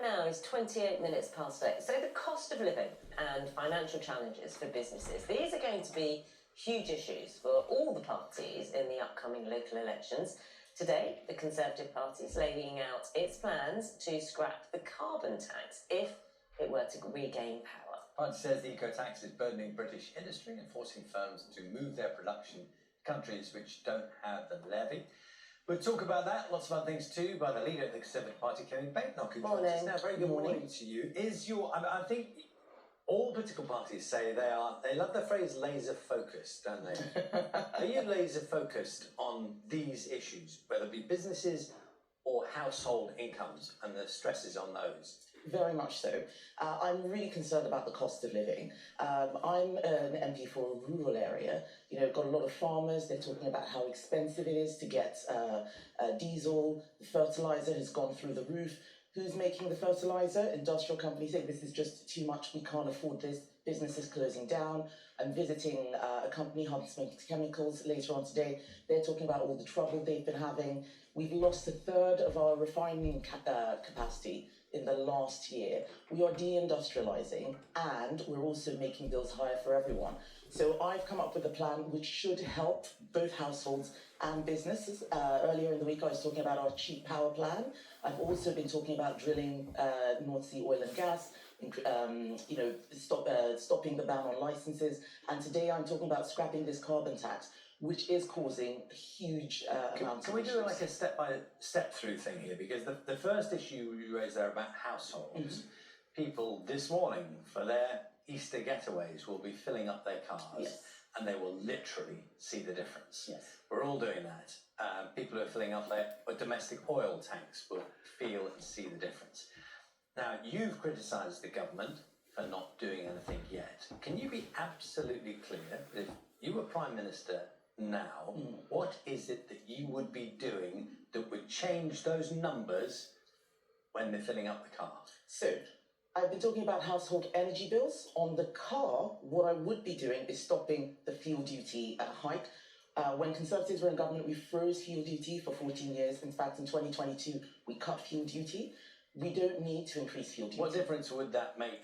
now is 28 minutes past 8. So the cost of living and financial challenges for businesses, these are going to be huge issues for all the parties in the upcoming local elections. Today, the Conservative Party is laying out its plans to scrap the carbon tax if it were to regain power. The party says the eco-tax is burdening British industry and forcing firms to move their production to countries which don't have the levy. We'll talk about that, lots of other things too, by the leader of the Conservative Party, Kemi Badenock, who joins us now. Very good morning to you. I think all political parties say they love the phrase laser focused, don't they? Are you laser focused on these issues, whether it be businesses or household incomes and the stresses on those? Very much so. I'm really concerned about the cost of living. I'm an MP for a rural area. You know, got a lot of farmers. They're talking about how expensive it is to get diesel. The fertilizer has gone through the roof. Who's making the fertilizer? Industrial companies say this is just too much. We can't afford this. Businesses closing down. I'm visiting a company, Huntsman Chemicals, later on today. They're talking about all the trouble they've been having. We've lost a third of our refining capacity in the last year. We are deindustrializing, and we're also making bills higher for everyone. So I've come up with a plan which should help both households and businesses. Earlier in the week, I was talking about our cheap power plan. I've also been talking about drilling North Sea oil and gas, stopping the ban on licenses. And today I'm talking about scrapping this carbon tax, which is causing a huge amount of issues. Can we do like a step-by-step through thing here? Because the first issue you raised there about households, people this morning for their Easter getaways will be filling up their cars, yes, and they will literally see the difference. Yes. We're all doing that. People who are filling up their domestic oil tanks will feel and see the difference. Now, you've criticised the government for not doing anything yet. Can you be absolutely clear that if you were Prime Minister now, what is it that you would be doing that would change those numbers when they're filling up the car? So, I've been talking about household energy bills. On the car, what I would be doing is stopping the fuel duty hike. When Conservatives were in government, we froze fuel duty for 14 years. In fact, in 2022, we cut fuel duty. We don't need to increase fuel duty. What difference would that make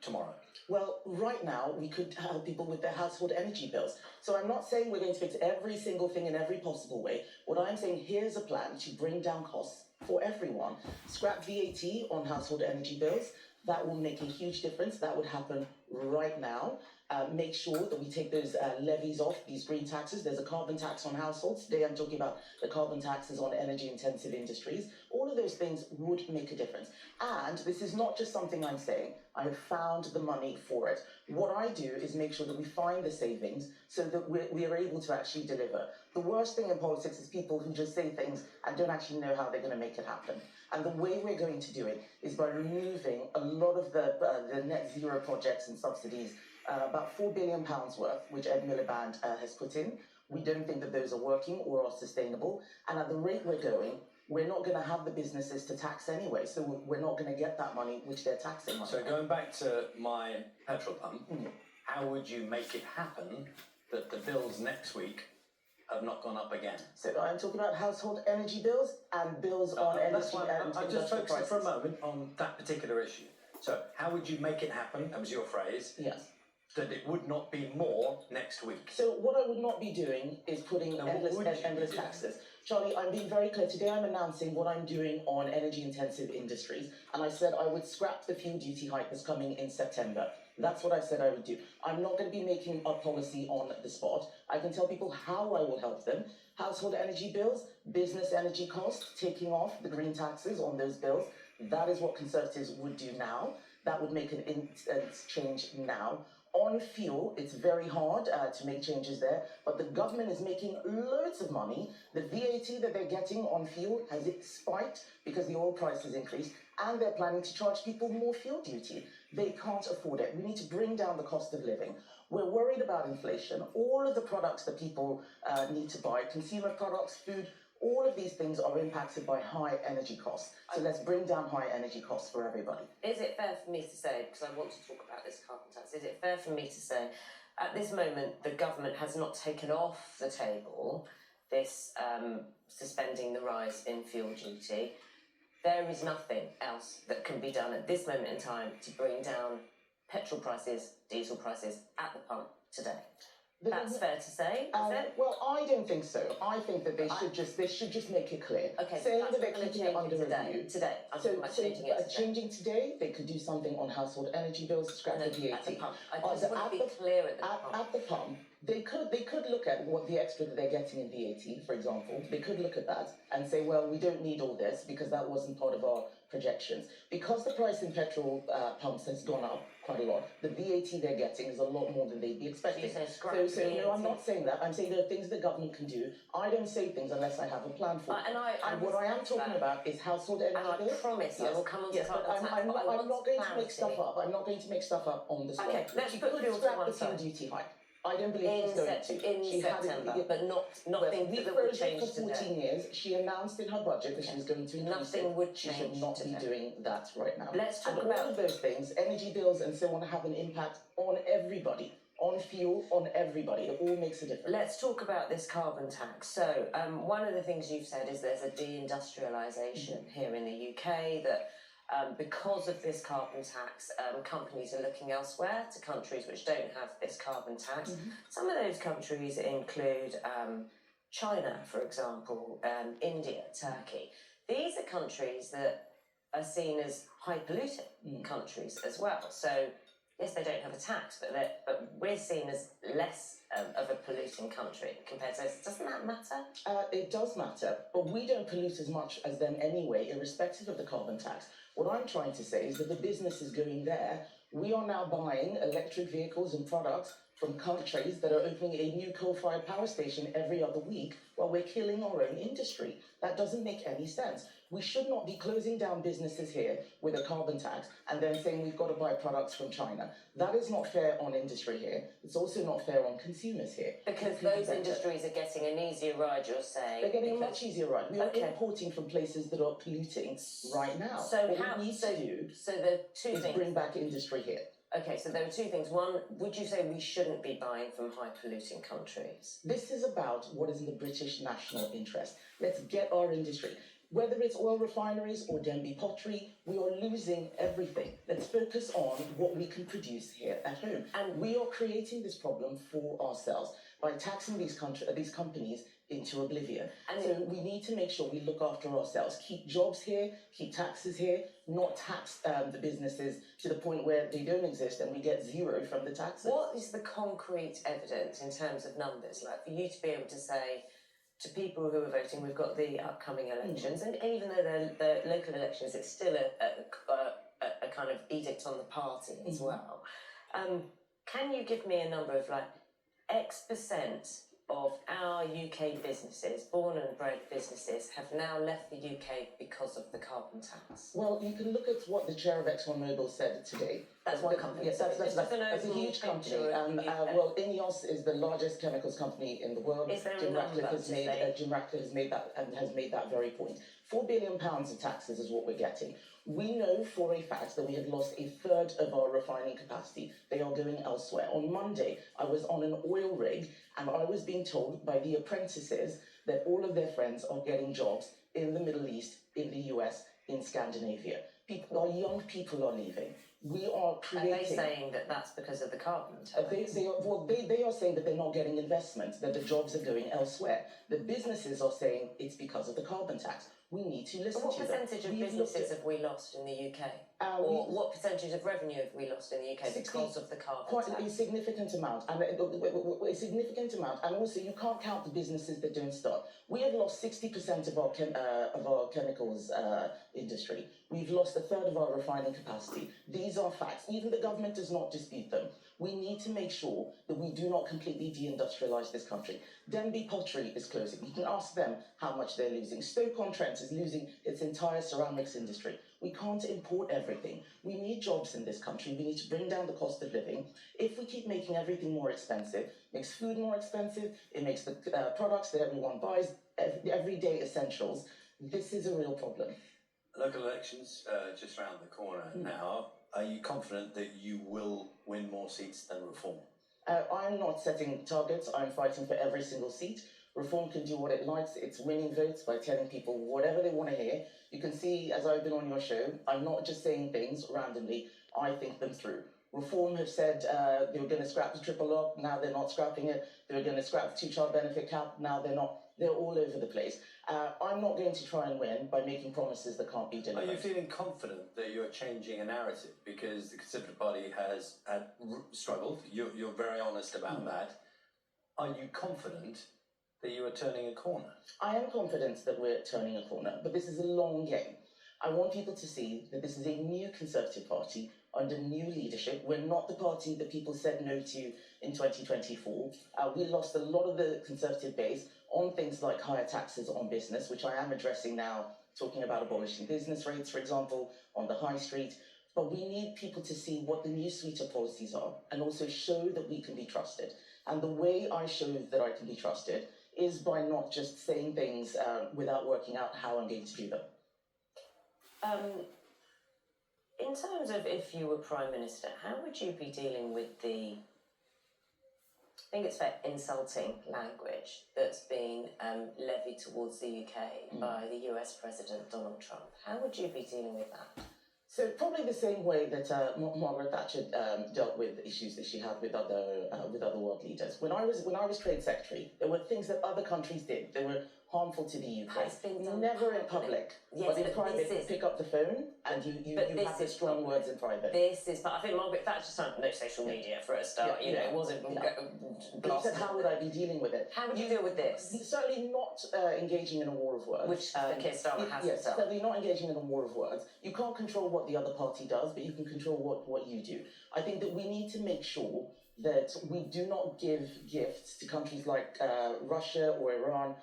tomorrow? Well, right now, we could help people with their household energy bills. So I'm not saying we're going to fix every single thing in every possible way. What I'm saying, here's a plan to bring down costs for everyone. Scrap VAT on household energy bills. That will make a huge difference. That would happen right now. Make sure that we take those levies off, these green taxes. There's a carbon tax on households. Today I'm talking about the carbon taxes on energy-intensive industries. All of those things would make a difference. And this is not just something I'm saying. I have found the money for it. What I do is make sure that we find the savings so that we are able to actually deliver. The worst thing in politics is people who just say things and don't actually know how they're going to make it happen. And the way we're going to do it is by removing a lot of the net zero projects and subsidies, about £4 billion worth, which Ed Miliband has put in. We don't think that those are working or are sustainable. And at the rate we're going, we're not going to have the businesses to tax anyway. So we're not going to get that money which they're taxing on. So going back to my petrol pump, how would you make it happen that the bills next week have not gone up again? So I'm talking about household energy bills and bills on energy and I'm just focusing prices. for a moment on that particular issue. So how would you make it happen, that was your phrase, yes, that it would not be more next week? So what I would not be doing is putting endless taxes. Charlie, I'm being very clear. Today I'm announcing what I'm doing on energy-intensive industries. And I said I would scrap the fuel duty hike that's coming in September. That's what I said I would do. I'm not going to be making a policy on the spot. I can tell people how I will help them. Household energy bills, business energy costs, taking off the green taxes on those bills. That is what Conservatives would do now. That would make an instant change now. On fuel, it's very hard to make changes there, but the government is making loads of money. The VAT that they're getting on fuel has spiked because the oil price has increased, and they're planning to charge people more fuel duty. They can't afford it. We need to bring down the cost of living. We're worried about inflation. All of the products that people need to buy, consumer products, food, all of these things are impacted by high energy costs. So let's bring down high energy costs for everybody. Is it fair for me to say, because I want to talk about this carbon tax, is it fair for me to say, at this moment, the government has not taken off the table this suspending the rise in fuel duty? there is nothing else that can be done at this moment in time to bring down petrol prices, diesel prices at the pump today. That's fair to say, is it? Well, I don't think so. I think that they should just make it clear. Okay, saying that's that they're not gonna keeping it change under today. review. Today, I'm talking about changing it today. Changing today, they could do something on household energy bills, scrap the VAT. At the pump. I just want to be clear at the pump. At the pump, they could look at what the extra that they're getting in VAT, for example. They could look at that and say, well, we don't need all this because that wasn't part of our projections. Because the price in petrol pumps has gone up quite a lot, the VAT they're getting is a lot more than they'd be expecting. So no, I'm not saying that. I'm saying there are things the government can do. I don't say things unless I have a plan for it. And what I am talking about is household energy bills. And I promise I will come on to but I'm not going to make stuff up. I'm not going to make stuff up on the spot. Okay, let's she put could fuel to scrap one the side. fuel duty hike. I don't believe she's going to. In September, but nothing we that would froze change it for 14 today. years. She announced in her budget that she was going to increase Nothing it. would She change should not today. be doing that right now. Let's talk and about all of those things, energy bills and so on, have an impact on everybody. On fuel, on everybody. It all makes a difference. Let's talk about this carbon tax. So, one of the things you've said is there's a deindustrialisation here in the UK, that because of this carbon tax, companies are looking elsewhere to countries which don't have this carbon tax. Some of those countries include China, for example, India, Turkey. These are countries that are seen as high polluting countries as well. So, yes, they don't have a tax, but we're seen as less of a polluting country compared to us. Doesn't that matter? It does matter, but we don't pollute as much as them anyway, irrespective of the carbon tax. What I'm trying to say is that the business is going there. We are now buying electric vehicles and products from countries that are opening a new coal-fired power station every other week while we're killing our own industry. That doesn't make any sense. We should not be closing down businesses here with a carbon tax and then saying we've got to buy products from China. That is not fair on industry here. It's also not fair on consumers here. Because those industries are getting an easier ride, you're saying. They're getting a much easier ride. We are importing from places that are polluting right now. So what we need to do is bring back industry here. Okay, so there are two things. One, would you say we shouldn't be buying from high-polluting countries? This is about what is in the British national interest. Let's get our industry. Whether it's oil refineries or Denby pottery, we are losing everything. Let's focus on what we can produce here at home. And we are creating this problem for ourselves by taxing these companies into oblivion. And so we need to make sure we look after ourselves, keep jobs here, keep taxes here, not tax the businesses to the point where they don't exist and we get zero from the taxes. What is the concrete evidence in terms of numbers? Like for you to be able to say to people who are voting, we've got the upcoming elections, and even though they're local elections, it's still a kind of edict on the party as well. Can you give me a number of like X% of our UK businesses, born and bred businesses, have now left the UK because of the carbon tax? Well, you can look at what the chair of Exxon Mobil said today. That's one company. Yes, that's a huge company. Well, INEOS is the largest chemicals company in the world. Is there Jim a number Ratcliffe has made that very point. £4 billion of taxes is what we're getting. We know for a fact that we have lost a third of our refining capacity. They are going elsewhere. On Monday, I was on an oil rig and I was being told by the apprentices that all of their friends are getting jobs in the Middle East, in the US, in Scandinavia. Our young people are leaving. We are creating... Are they saying that that's because of the carbon tax? They are saying that they're not getting investment, that the jobs are going elsewhere. The businesses are saying it's because of the carbon tax. We need to listen to them. What percentage of businesses have we lost in the UK? Or what percentage of revenue have we lost in the UK because of the carbon tax? Quite a significant amount, and also you can't count the businesses that don't start. We have lost 60% of our chemicals industry. We've lost a third of our refining capacity. These are facts. Even the government does not dispute them. We need to make sure that we do not completely deindustrialise this country. Denby Pottery is closing. You can ask them how much they're losing. Stoke-on-Trent is losing its entire ceramics industry. We can't import everything. We need jobs in this country. We need to bring down the cost of living. If we keep making everything more expensive, it makes food more expensive, it makes the products that everyone buys, everyday essentials. This is a real problem. Local elections just around the corner now. Are you confident that you will win more seats than Reform? I'm not setting targets. I'm fighting for every single seat. Reform can do what it likes. It's winning votes by telling people whatever they want to hear. You can see, as I've been on your show, I'm not just saying things randomly. I think them through. Reform have said they were going to scrap the triple lock. Now they're not scrapping it. They were going to scrap the two-child benefit cap. Now they're not. They're all over the place. I'm not going to try and win by making promises that can't be delivered. Are you feeling confident that you're changing a narrative? Because the Conservative Party has struggled. You're very honest about that. Are you confident that you are turning a corner? I am confident that we're turning a corner, but this is a long game. I want people to see that this is a new Conservative Party under new leadership. We're not the party that people said no to in 2024. We lost a lot of the Conservative base on things like higher taxes on business, which I am addressing now, talking about abolishing business rates, for example, on the high street. But we need people to see what the new suite of policies are and also show that we can be trusted. And the way I show that I can be trusted is by not just saying things without working out how I'm going to do them. In terms of if you were Prime Minister, how would you be dealing with the, I think it's fair, insulting language that's being levied towards the UK by the US President Donald Trump? How would you be dealing with that? So probably the same way that Margaret Thatcher dealt with issues that she had with other world leaders. When I was Trade Secretary, there were things that other countries did that were harmful to the UK. It's been done never in public, yes, but in private. Pick up the phone and you have the strong words in private. But I think Margaret Thatcher's time, no social media for a start. It wasn't. But you said, how would I be dealing with it? How would you deal with this? Certainly not engaging in a war of words. Which the Keir Starmer has Yes, himself. certainly not engaging in a war of words. You can't control what the other party does, but you can control what you do. I think that we need to make sure that we do not give gifts to countries like Russia or Iran,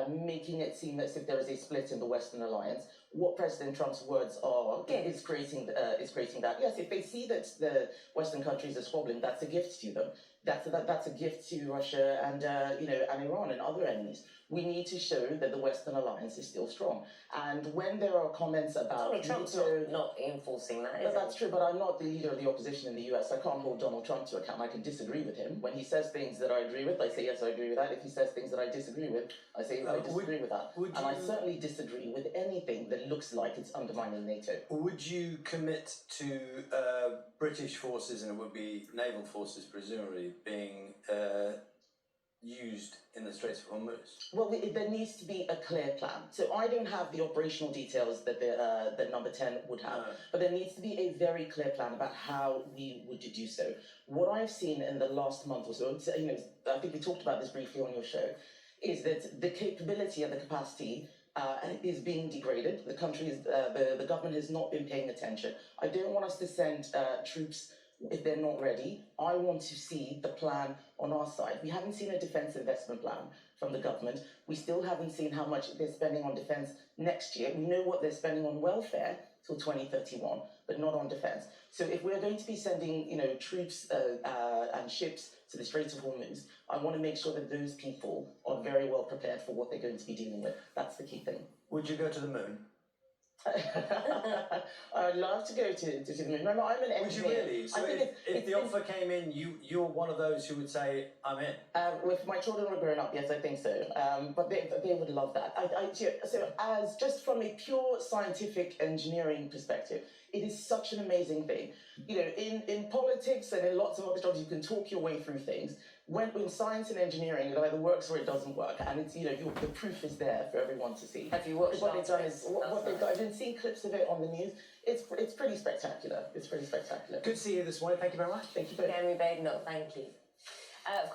making it seem as if there is a split in the Western alliance. What President Trump's words are is creating that. Yes, if they see that the Western countries are squabbling, that's a gift to them. That's a gift to Russia and and Iran and other enemies. We need to show that the Western alliance is still strong. And when there are comments about Donald Trump's not enforcing that, is that's true, but I'm not the leader of the opposition in the US. I can't hold Donald Trump to account. I can disagree with him. When he says things that I agree with, I say, yes, I agree with that. If he says things that I disagree with, I say, I disagree with that. And I certainly disagree with anything that looks like it's undermining NATO. Would you commit to British forces, and it would be naval forces presumably, being used in the Straits of Hormuz? Well, there needs to be a clear plan. So I don't have the operational details that that Number 10 would have, but there needs to be a very clear plan about how we would do so. What I've seen in the last month or so, I think we talked about this briefly on your show, is that the capability and the capacity is being degraded. The country is, the government has not been paying attention. I don't want us to send troops if they're not ready. I want to see the plan on our side. We haven't seen a defence investment plan from the government. We still haven't seen how much they're spending on defence next year. We know what they're spending on welfare till 2031, but not on defence. So if we're going to be sending, troops and ships to the Straits of Hormuz, I want to make sure that those people are very well prepared for what they're going to be dealing with. That's the key thing. Would you go to the moon? I'd love to go to the moon. Remember, I'm an engineer. Would you really? So if the offer came in, you're one of those who would say, I'm in? If my children were grown up, yes, I think so. But they would love that. So as just from a pure scientific engineering perspective, it is such an amazing thing. In politics and in lots of other jobs, you can talk your way through things. When in science and engineering, it either works or it doesn't work, and it's the proof is there for everyone to see. Have you watched what they've done? What they've done. I've been seeing clips of it on the news. It's pretty spectacular. It's pretty spectacular. Good to see you this morning. Thank you very much. Thank you. Kemi Badenoch, thank you.